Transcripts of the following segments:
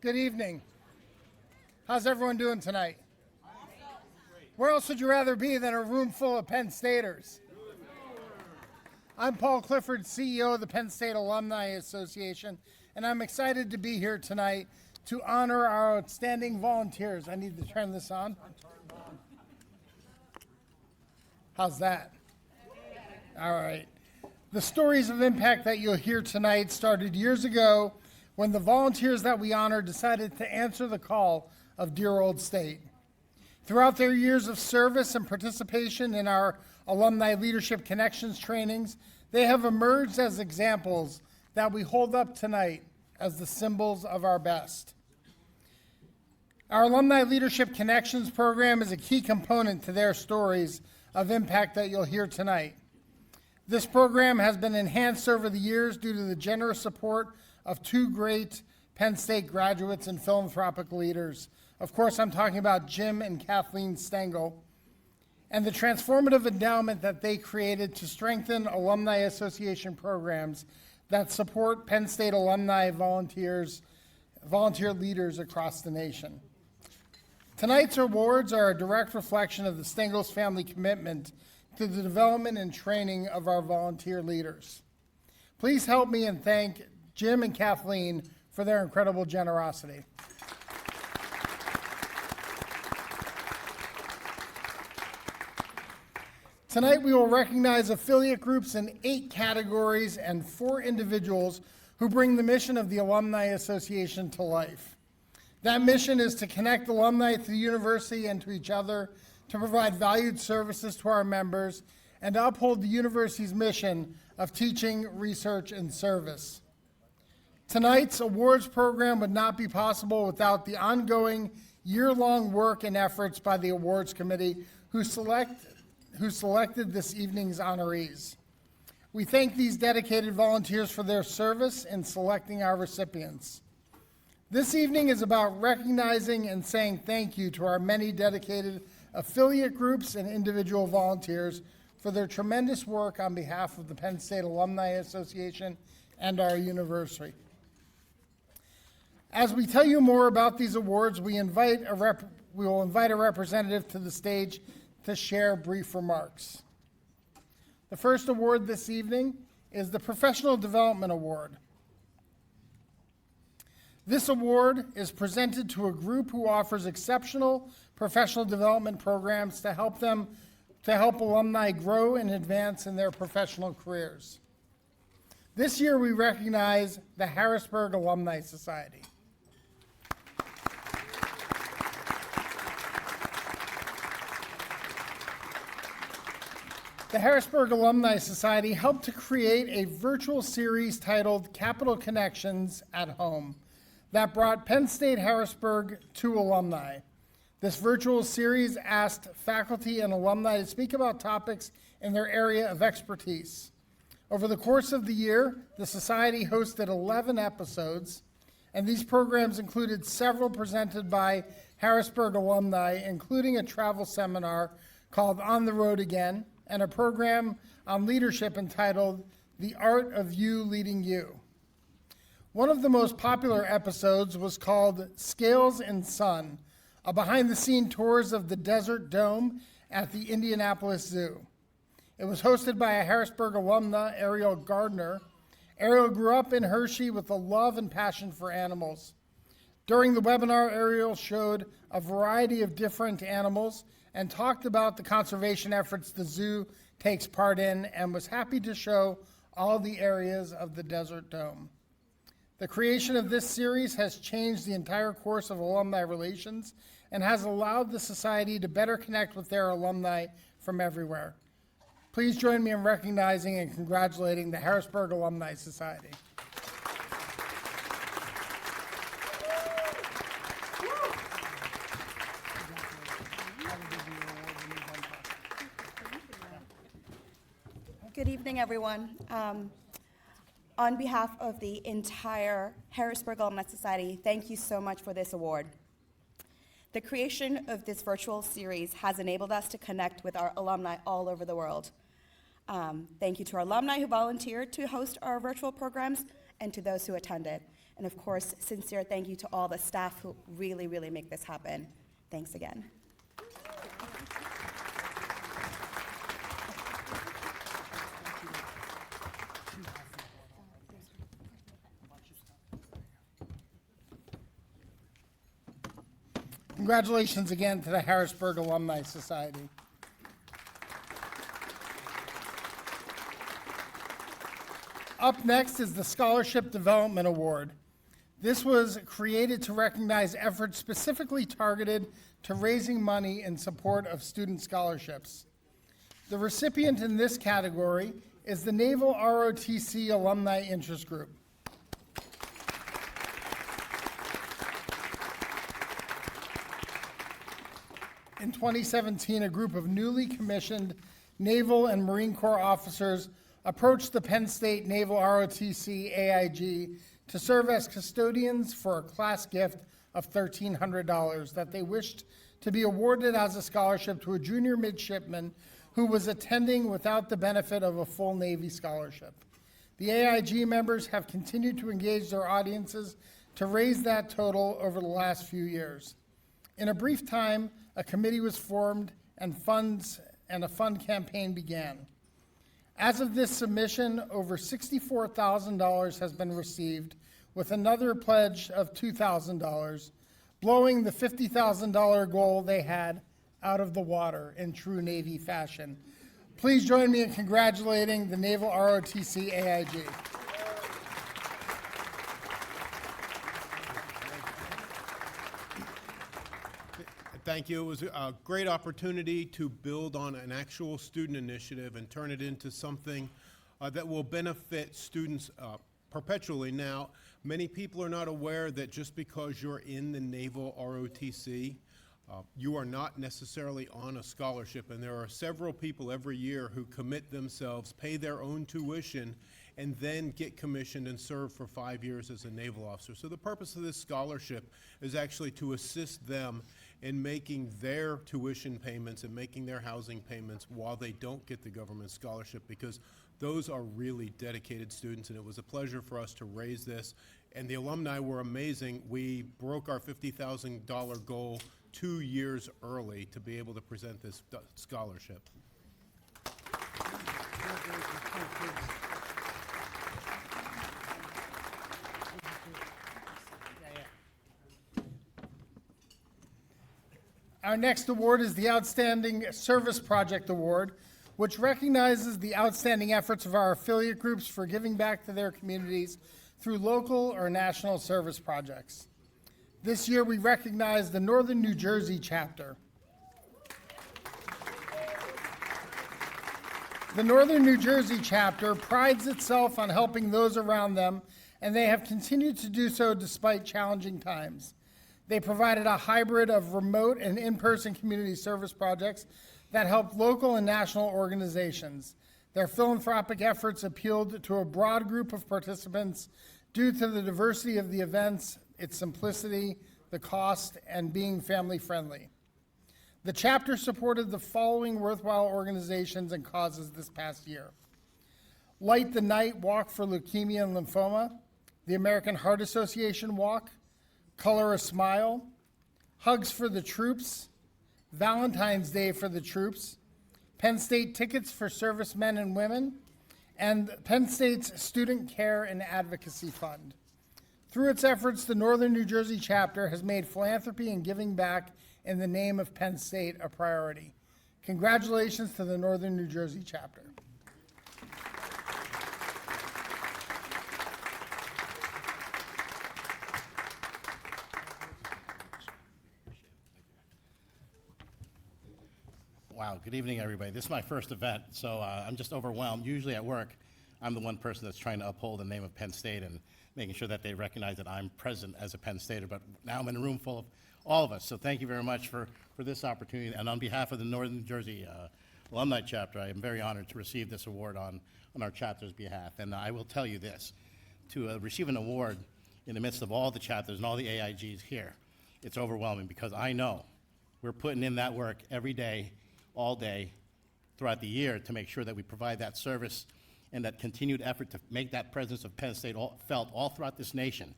Good evening. How's everyone doing tonight? Where else would you rather be than a room full of Penn Staters? I'm Paul Clifford, CEO of the Penn State Alumni Association, and I'm excited to be here tonight to honor our outstanding volunteers. I need to turn this on. How's that? All right. The stories of impact that you'll hear tonight started years ago when the volunteers that we honor decided to answer the call of dear old state. Throughout their years of service and participation in our Alumni Leadership Connections trainings, they have emerged as examples that we hold up tonight as the symbols of our best. Our Alumni Leadership Connections program is a key component to their stories of impact that you'll hear tonight. This program has been enhanced over the years due to the generous support of two great Penn State graduates and philanthropic leaders. Of course, I'm talking about Jim and Kathleen Stengel, and the transformative endowment that they created to strengthen Alumni Association programs that support Penn State alumni volunteer leaders across the nation. Tonight's awards are a direct reflection of the Stengel's family commitment to the development and training of our volunteer leaders. Please help me and thank Jim and Kathleen for their incredible generosity. Tonight we will recognize affiliate groups in 8 categories and 4 individuals who bring the mission of the Alumni Association to life. That mission is to connect alumni to the university and to each other, to provide valued services to our members, and to uphold the university's mission of teaching, research, and service. Tonight's awards program would not be possible without the ongoing year-long work and efforts by the awards committee who selected this evening's honorees. We thank these dedicated volunteers for their service in selecting our recipients. This evening is about recognizing and saying thank you to our many dedicated affiliate groups and individual volunteers for their tremendous work on behalf of the Penn State Alumni Association and our university. As we tell you more about these awards, we will invite a representative to the stage to share brief remarks. The first award this evening is the Professional Development Award. This award is presented to a group who offers exceptional professional development programs to help alumni grow and advance in their professional careers. This year we recognize the Harrisburg Alumni Society. The Harrisburg Alumni Society helped to create a virtual series titled Capital Connections at Home that brought Penn State Harrisburg to alumni. This virtual series asked faculty and alumni to speak about topics in their area of expertise. Over the course of the year, the Society hosted 11 episodes, and these programs included several presented by Harrisburg alumni, including a travel seminar called On the Road Again, and a program on leadership entitled The Art of You Leading You. One of the most popular episodes was called Scales and Sun, a behind-the-scene tours of the Desert Dome at the Indianapolis Zoo. It was hosted by a Harrisburg alumna, Ariel Gardner. Ariel grew up in Hershey with a love and passion for animals. During the webinar, Ariel showed a variety of different animals and talked about the conservation efforts the zoo takes part in and was happy to show all the areas of the Desert Dome. The creation of this series has changed the entire course of alumni relations and has allowed the Society to better connect with their alumni from everywhere. Please join me in recognizing and congratulating the Harrisburg Alumni Society. Good evening, everyone. On behalf of the entire Harrisburg Alumni Society, thank you so much for this award. The creation of this virtual series has enabled us to connect with our alumni all over the world. Thank you to our alumni who volunteered to host our virtual programs and to those who attended. And of course, sincere thank you to all the staff who really, really make this happen. Thanks again. Congratulations again to the Harrisburg Alumni Society. Up next is the Scholarship Development Award. This was created to recognize efforts specifically targeted to raising money in support of student scholarships. The recipient in this category is the Naval ROTC Alumni Interest Group. In 2017, a group of newly commissioned Naval and Marine Corps officers approached the Penn State Naval ROTC AIG to serve as custodians for a class gift of $1,300 that they wished to be awarded as a scholarship to a junior midshipman who was attending without the benefit of a full Navy scholarship. The AIG members have continued to engage their audiences to raise that total over the last few years. In a brief time, a committee was formed and a fund campaign began. As of this submission, over $64,000 has been received, with another pledge of $2,000, blowing the $50,000 goal they had out of the water in true Navy fashion. Please join me in congratulating the Naval ROTC AIG. Thank you. It was a great opportunity to build on an actual student initiative and turn it into something that will benefit students perpetually. Now, many people are not aware that just because you're in the Naval ROTC, you are not necessarily on a scholarship, and there are several people every year who commit themselves, pay their own tuition, and then get commissioned and serve for 5 years as a naval officer. So the purpose of this scholarship is actually to assist them in making their tuition payments and making their housing payments while they don't get the government scholarship, because those are really dedicated students, and it was a pleasure for us to raise this. And the alumni were amazing. We broke our $50,000 goal 2 years early to be able to present this scholarship. Our next award is the Outstanding Service Project Award, which recognizes the outstanding efforts of our affiliate groups for giving back to their communities through local or national service projects. This year, we recognize the Northern New Jersey chapter. The Northern New Jersey chapter prides itself on helping those around them, and they have continued to do so despite challenging times. They provided a hybrid of remote and in-person community service projects that helped local and national organizations. Their philanthropic efforts appealed to a broad group of participants due to the diversity of the events, its simplicity, the cost, and being family-friendly. The chapter supported the following worthwhile organizations and causes this past year: Light the Night Walk for Leukemia and Lymphoma, the American Heart Association Walk, Color a Smile, Hugs for the Troops, Valentine's Day for the Troops, Penn State Tickets for Servicemen and Women, and Penn State's Student Care and Advocacy Fund. Through its efforts, the Northern New Jersey chapter has made philanthropy and giving back in the name of Penn State a priority. Congratulations to the Northern New Jersey chapter. Wow, good evening, everybody. This is my first event, so I'm just overwhelmed. Usually at work, I'm the one person that's trying to uphold the name of Penn State and making sure that they recognize that I'm present as a Penn Stater, but now I'm in a room full of all of us, so thank you very much for this opportunity. And on behalf of the Northern New Jersey Alumni Chapter, I am very honored to receive this award on our chapter's behalf. And I will tell you this, to receive an award in the midst of all the chapters and all the AIGs here, it's overwhelming, because I know we're putting in that work every day, all day, throughout the year, to make sure that we provide that service and that continued effort to make that presence of Penn State felt all throughout this nation.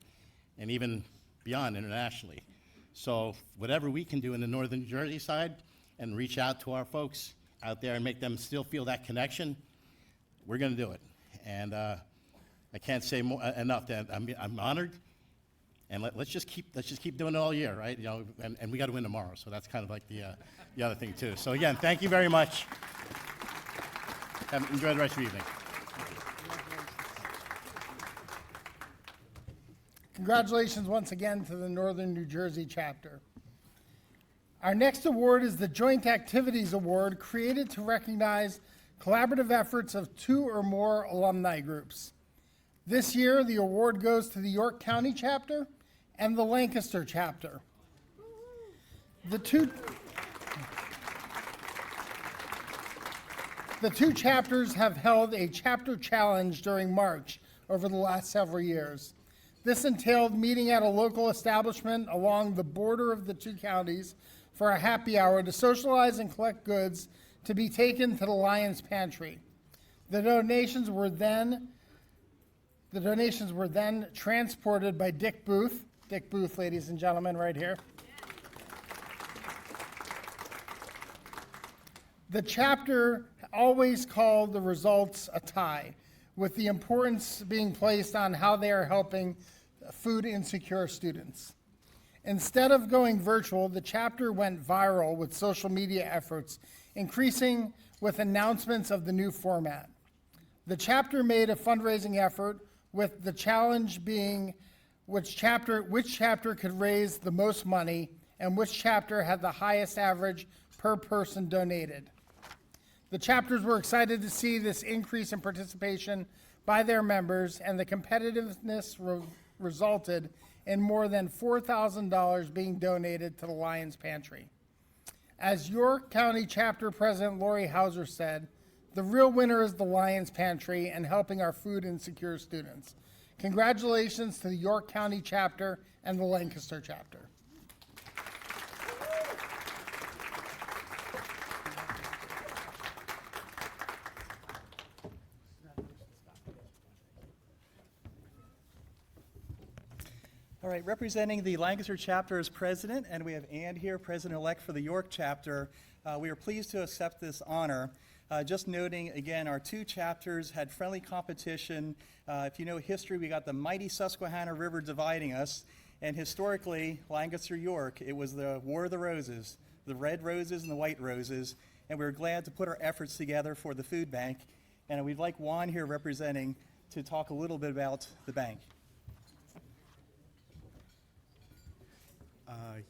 and even beyond internationally. So whatever we can do in the northern New Jersey side and reach out to our folks out there and make them still feel that connection, we're going to do it. And I can't say enough that I'm honored. And let's just keep doing it all year, right? You know, and we got to win tomorrow. So that's kind of like the other thing too. So again, thank you very much. Enjoy the rest of your evening. Congratulations once again to the Northern New Jersey chapter. Our next award is the Joint Activities Award, created to recognize collaborative efforts of 2 or more alumni groups. This year, the award goes to the York County chapter and the Lancaster chapter. The two chapters have held a chapter challenge during March over the last several years. This entailed meeting at a local establishment along the border of the 2 counties for a happy hour to socialize and collect goods to be taken to the Lions Pantry. The donations were then transported by Dick Booth, ladies and gentlemen, right here. The chapter always called the results a tie, with the importance being placed on how they are helping food insecure students. Instead of going virtual, the chapter went viral with social media efforts, increasing with announcements of the new format. The chapter made a fundraising effort, with the challenge being which chapter could raise the most money and which chapter had the highest average per person donated. The chapters were excited to see this increase in participation by their members, and the competitiveness resulted in more than $4,000 being donated to the Lions Pantry. As York County Chapter President Lori Hauser said, the real winner is the Lions Pantry and helping our food insecure students. Congratulations to the York County Chapter and the Lancaster Chapter. All right, representing the Lancaster chapter as president, and we have Ann here, president-elect for the York chapter. We are pleased to accept this honor. Just noting, again, our 2 chapters had friendly competition. If you know history, we got the mighty Susquehanna River dividing us, and historically, Lancaster-York, it was the War of the Roses, the red roses and the white roses, and we're glad to put our efforts together for the food bank. And we'd like Juan here representing to talk a little bit about the bank.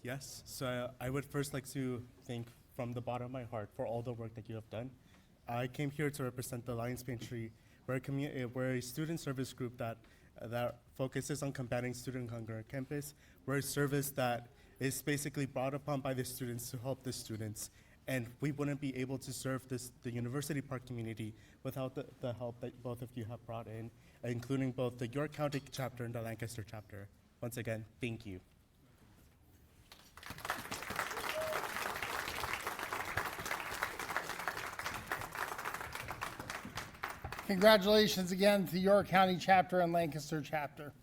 Yes, so I would first like to thank from the bottom of my heart for all the work that you have done. I came here to represent the Lions Pantry. We're a student service group that focuses on combating student hunger on campus. We're a service that is basically brought upon by the students to help the students, and we wouldn't be able to serve the University Park community without the help that both of you have brought in, including both the York County chapter and the Lancaster chapter. Once again, thank you. Congratulations again to the York County Chapter and Lancaster Chapter.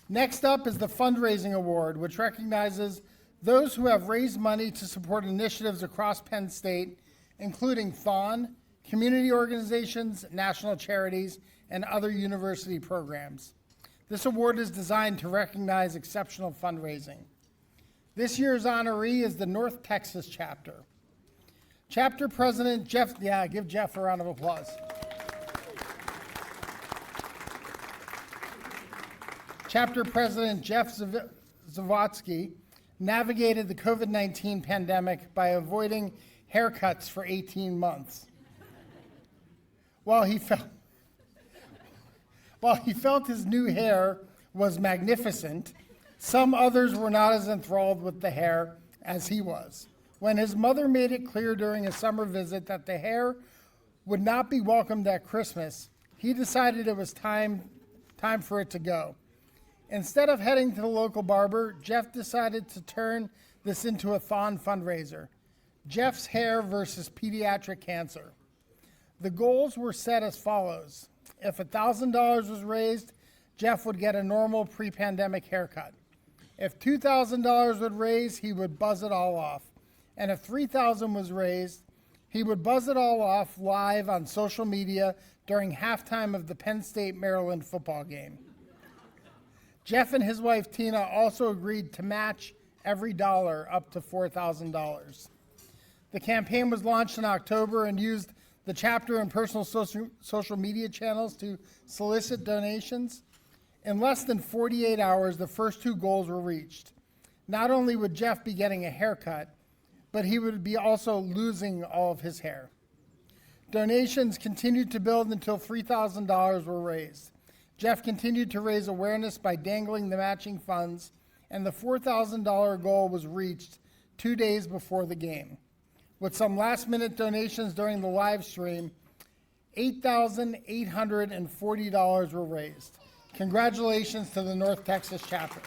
Next up is the Fundraising Award, which recognizes those who have raised money to support initiatives across Penn State, including FON, community organizations, national charities, and other university programs. This award is designed to recognize exceptional fundraising. This year's honoree is the North Texas Chapter. Chapter President Jeff, give Jeff a round of applause. Chapter President Jeff Zavotsky navigated the COVID-19 pandemic by avoiding haircuts for 18 months. While he felt his new hair was magnificent, some others were not as enthralled with the hair as he was. When his mother made it clear during a summer visit that the hair would not be welcomed at Christmas, he decided it was time for it to go. Instead of heading to the local barber, Jeff decided to turn this into a thon fundraiser, Jeff's Hair versus Pediatric Cancer. The goals were set as follows. If $1,000 was raised, Jeff would get a normal pre-pandemic haircut. If $2,000 would raise, he would buzz it all off. And if $3,000 was raised, he would buzz it all off live on social media during halftime of the Penn State Maryland football game. Jeff and his wife Tina also agreed to match every dollar up to $4,000. The campaign was launched in October and used the chapter and personal social media channels to solicit donations. In less than 48 hours, the first two goals were reached. Not only would Jeff be getting a haircut, but he would be also losing all of his hair. Donations continued to build until $3,000 were raised. Jeff continued to raise awareness by dangling the matching funds, and the $4,000 goal was reached 2 days before the game. With some last-minute donations during the live stream, $8,840 were raised. Congratulations to the North Texas chapter.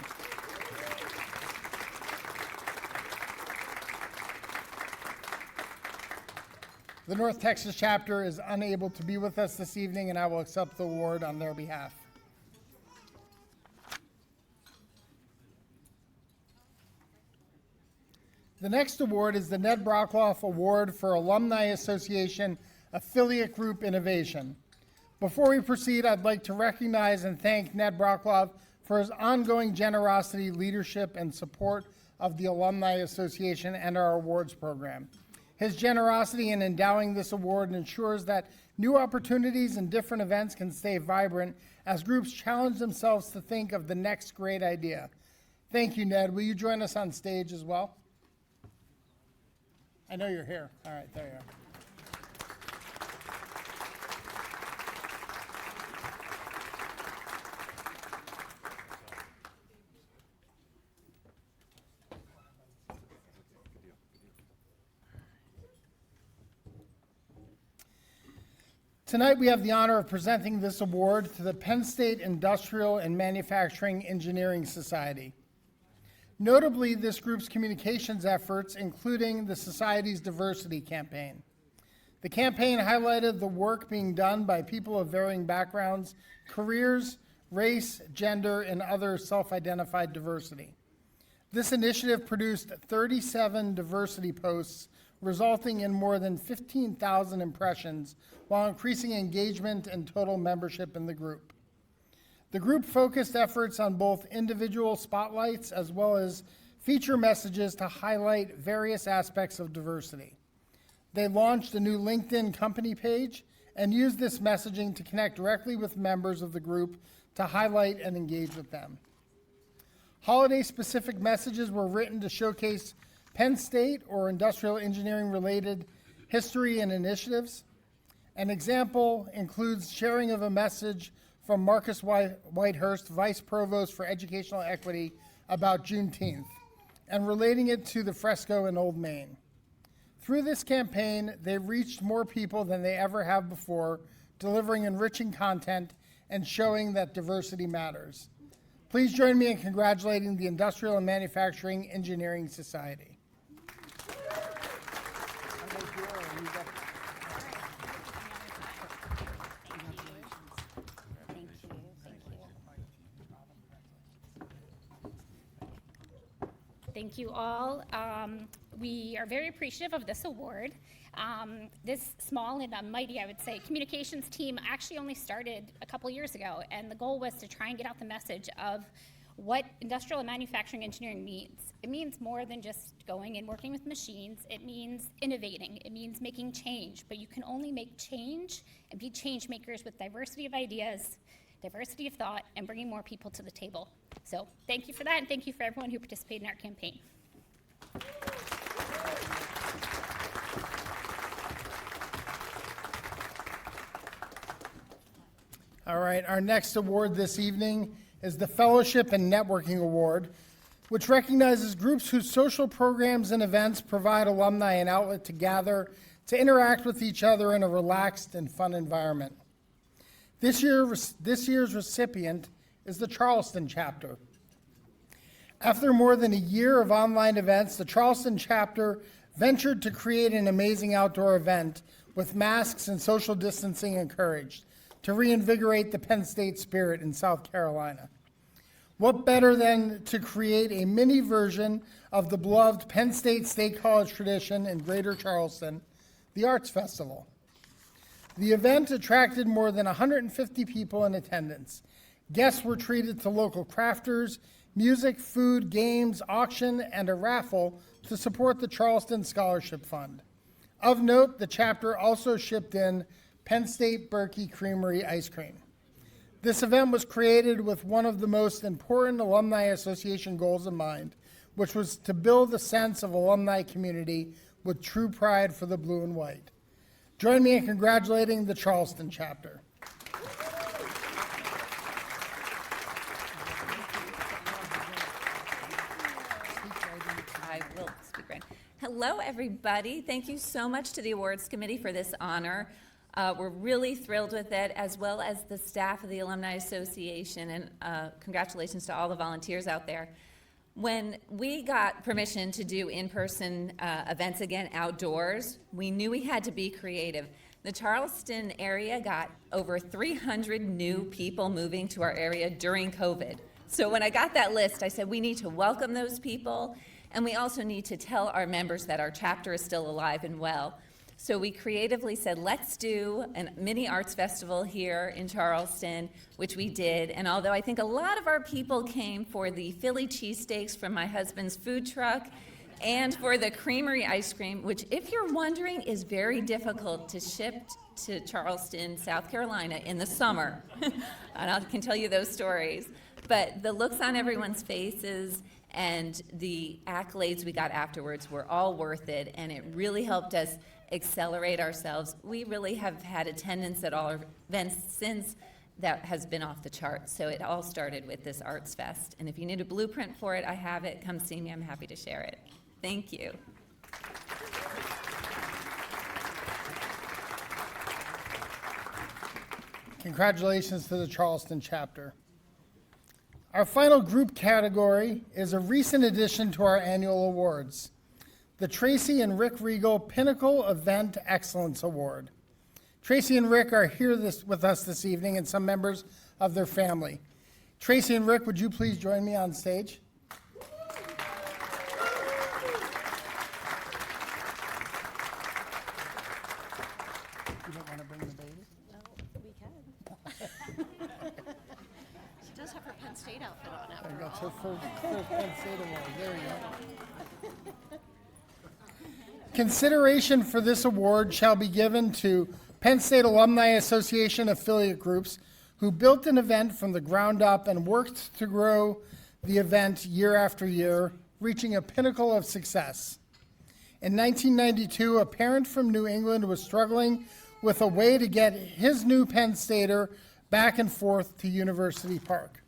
The North Texas chapter is unable to be with us this evening, and I will accept the award on their behalf. The next award is the Ned Brockloff Award for Alumni Association Affiliate Group Innovation. Before we proceed, I'd like to recognize and thank Ned Brockloff for his ongoing generosity, leadership, and support of the Alumni Association and our awards program. His generosity in endowing this award ensures that new opportunities and different events can stay vibrant as groups challenge themselves to think of the next great idea. Thank you, Ned. Will you join us on stage as well? I know you're here. All right, there you are. Tonight we have the honor of presenting this award to the Penn State Industrial and Manufacturing Engineering Society. Notably, this group's communications efforts, including the Society's diversity campaign. The campaign highlighted the work being done by people of varying backgrounds, careers, race, gender, and other self-identified diversity. This initiative produced 37 diversity posts, resulting in more than 15,000 impressions, while increasing engagement and total membership in the group. The group focused efforts on both individual spotlights as well as feature messages to highlight various aspects of diversity. They launched a new LinkedIn company page and used this messaging to connect directly with members of the group to highlight and engage with them. Holiday-specific messages were written to showcase Penn State or industrial engineering-related history and initiatives. An example includes sharing of a message from Marcus Whitehurst, Vice Provost for Educational Equity, about Juneteenth, and relating it to the fresco in Old Main. Through this campaign, they reached more people than they ever have before, delivering enriching content and showing that diversity matters. Please join me in congratulating the Industrial and Manufacturing Engineering Society. Thank you all. We are very appreciative of this award. This small and mighty, I would say, communications team actually only started a couple years ago, and the goal was to try and get out the message of what industrial and manufacturing engineering means. It means more than just going and working with machines. It means innovating. It means making change, but you can only make change and be change makers with diversity of ideas, diversity of thought, and bringing more people to the table. So thank you for that, and thank you for everyone who participated in our campaign. All right, our next award this evening is the Fellowship and Networking Award, which recognizes groups whose social programs and events provide alumni an outlet to gather, to interact with each other in a relaxed and fun environment. This year's recipient is the Charleston chapter. After more than a year of online events, the Charleston chapter ventured to create an amazing outdoor event with masks and social distancing encouraged to reinvigorate the Penn State spirit in South Carolina. What better than to create a mini version of the beloved Penn State College tradition in Greater Charleston, the Arts Festival. The event attracted more than 150 people in attendance. Guests were treated to local crafters, music, food, games, auction, and a raffle to support the Charleston Scholarship Fund. Of note, the chapter also shipped in Penn State Berkey Creamery ice cream. This event was created with one of the most important Alumni Association goals in mind, which was to build a sense of alumni community with true pride for the blue and white. Join me in congratulating the Charleston chapter. I will speak right. Hello, everybody. Thank you so much to the awards committee for this honor. We're really thrilled with it, as well as the staff of the Alumni Association, and congratulations to all the volunteers out there. When we got permission to do in-person events again outdoors, we knew we had to be creative. The Charleston area got over 300 new people moving to our area during COVID. So when I got that list, I said we need to welcome those people, and we also need to tell our members that our chapter is still alive and well. So we creatively said, let's do a mini arts festival here in Charleston, which we did. And although I think a lot of our people came for the Philly cheesesteaks from my husband's food truck and for the creamery ice cream, which, if you're wondering, is very difficult to ship to Charleston, South Carolina in the summer. And I can tell you those stories. But the looks on everyone's faces and the accolades we got afterwards were all worth it, and it really helped us accelerate ourselves. We really have had attendance at all our events since that has been off the charts. So it all started with this Arts Fest. And if you need a blueprint for it, I have it. Come see me. I'm happy to share it. Thank you. Congratulations to the Charleston chapter. Our final group category is a recent addition to our annual awards, the Tracy and Rick Regal Pinnacle Event Excellence Award. Tracy and Rick are here with us this evening, and some members of their family. Tracy and Rick, would you please join me on stage? You don't want to bring the baby? No, we can. She does have her Penn State outfit on There after you go, all. so first Penn State Award, there you go. Consideration for this award shall be given to Penn State Alumni Association affiliate groups who built an event from the ground up and worked to grow the event year after year, reaching a pinnacle of success. In 1992, a parent from New England was struggling with a way to get his new Penn Stater back and forth to University Park.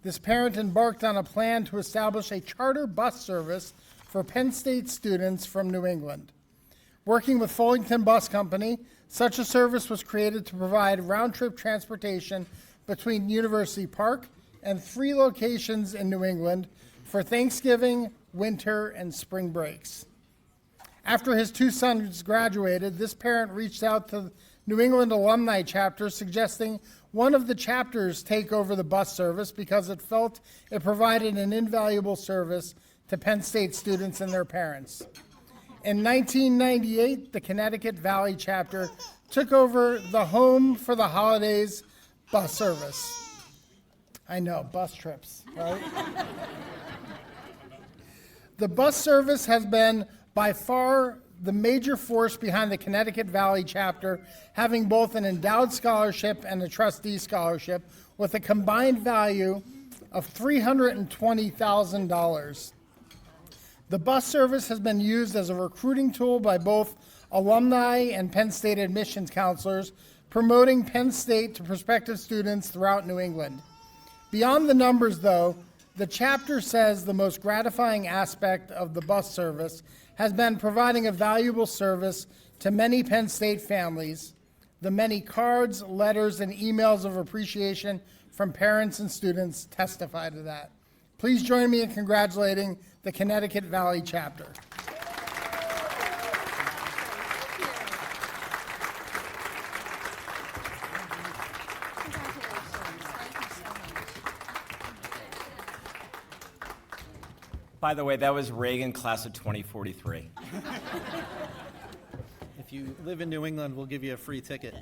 This parent embarked on a plan to establish a charter bus service for Penn State students from New England. Working with Fullington Bus Company, such a service was created to provide round-trip transportation between University Park and 3 locations in New England for Thanksgiving, winter, and spring breaks. After his 2 sons graduated, this parent reached out to the New England Alumni Chapter, suggesting one of the chapters take over the bus service because it felt it provided an invaluable service to Penn State students and their parents. In 1998, the Connecticut Valley Chapter took over the Home for the Holidays bus service. I know, bus trips, right? The bus service has been by far the major force behind the Connecticut Valley Chapter, having both an endowed scholarship and a trustee scholarship with a combined value of $320,000. The bus service has been used as a recruiting tool by both alumni and Penn State admissions counselors, promoting Penn State to prospective students throughout New England. Beyond the numbers, though, the chapter says the most gratifying aspect of the bus service has been providing a valuable service to many Penn State families. The many cards, letters, and emails of appreciation from parents and students testify to that. Please join me in congratulating the Connecticut Valley Chapter. By the way, that was Reagan, class of 2043. If you live in New England, we'll give you a free ticket.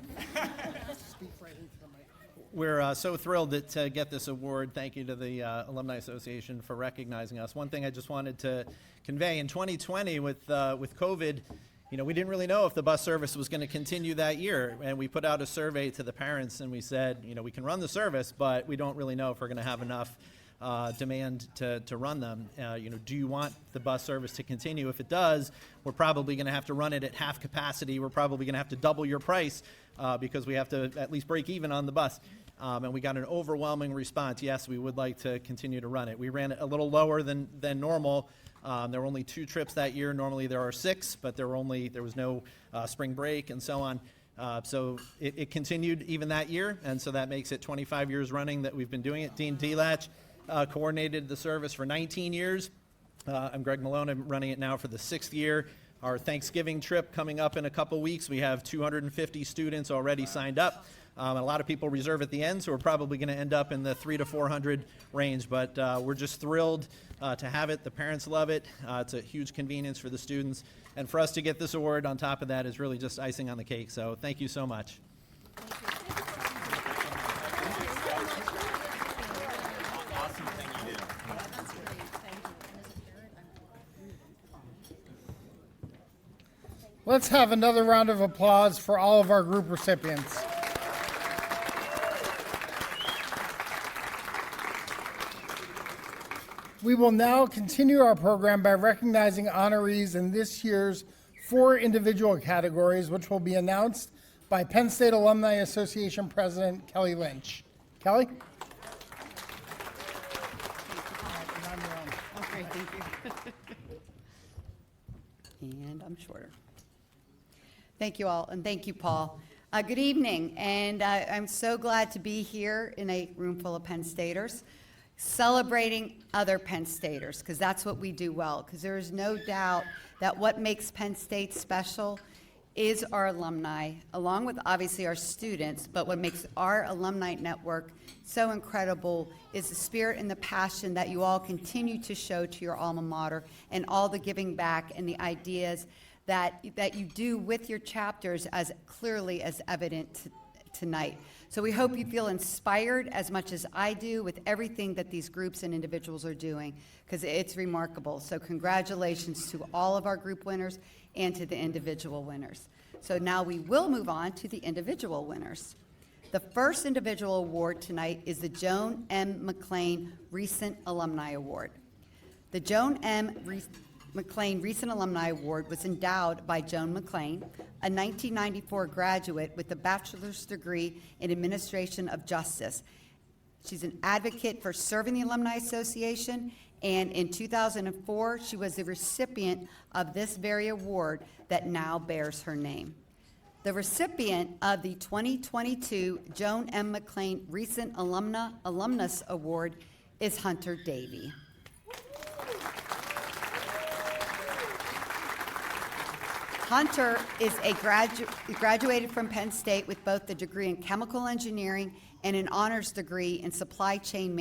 We're so thrilled to get this award. Thank you to the Alumni Association for recognizing us. One thing I just wanted to convey, in 2020 with COVID, we didn't really know if the bus service was going to continue that year. And we put out a survey to the parents and we said, we can run the service, but we don't really know if we're going to have enough demand to run them. Do you want the bus service to continue? If it does, we're probably going to have to run it at half capacity. We're probably going to have to double your price because we have to at least break even on the bus. And we got an overwhelming response. Yes, we would like to continue to run it. We ran it a little lower than normal. There were only 2 trips that year. Normally there are 6, but there was no spring break and so on. So it continued even that year, and so that makes it 25 years running that we've been doing it. Dean Delach coordinated the service for 19 years. I'm Greg Malone. I'm running it now for the 6th year. Our Thanksgiving trip coming up in a couple weeks. We have 250 students already signed up. A lot of people reserve at the end, so we're probably going to end up in the 300 to 400 range. But we're just thrilled to have it. The parents love it. It's a huge convenience for the students. And for us to get this award on top of that is really just icing on the cake. So thank you so much. Let's have another round of applause for all of our group recipients. We will now continue our program by recognizing honorees in this year's 4 individual categories, which will be announced by Penn State Alumni Association President Kelly Lynch. Kelly? Okay, thank you. And I'm shorter. Thank you all, and thank you, Paul. Good evening, and I'm so glad to be here in a room full of Penn Staters, celebrating other Penn Staters, because that's what we do well, because there is no doubt that what makes Penn State special is our alumni, along with obviously our students, but what makes our alumni network so incredible is the spirit and the passion that you all continue to show to your alma mater and all the giving back and the ideas that you do with your chapters as clearly as evident tonight. So we hope you feel inspired as much as I do with everything that these groups and individuals are doing, because it's remarkable. So congratulations to all of our group winners and to the individual winners. So now we will move on to the individual winners. The first individual award tonight is the Joan M. McLean Recent Alumni Award. The Joan M. McLean Recent Alumni Award was endowed by Joan McLean, a 1994 graduate with a bachelor's degree in Administration of Justice. She's an advocate for serving the Alumni Association, and in 2004, she was the recipient of this very award that now bears her name. The recipient of the 2022 Joan M. McLean Recent Alumnus Award is Hunter Davey. Hunter is graduated from Penn State with both a degree in chemical engineering and an honors degree in supply chain management.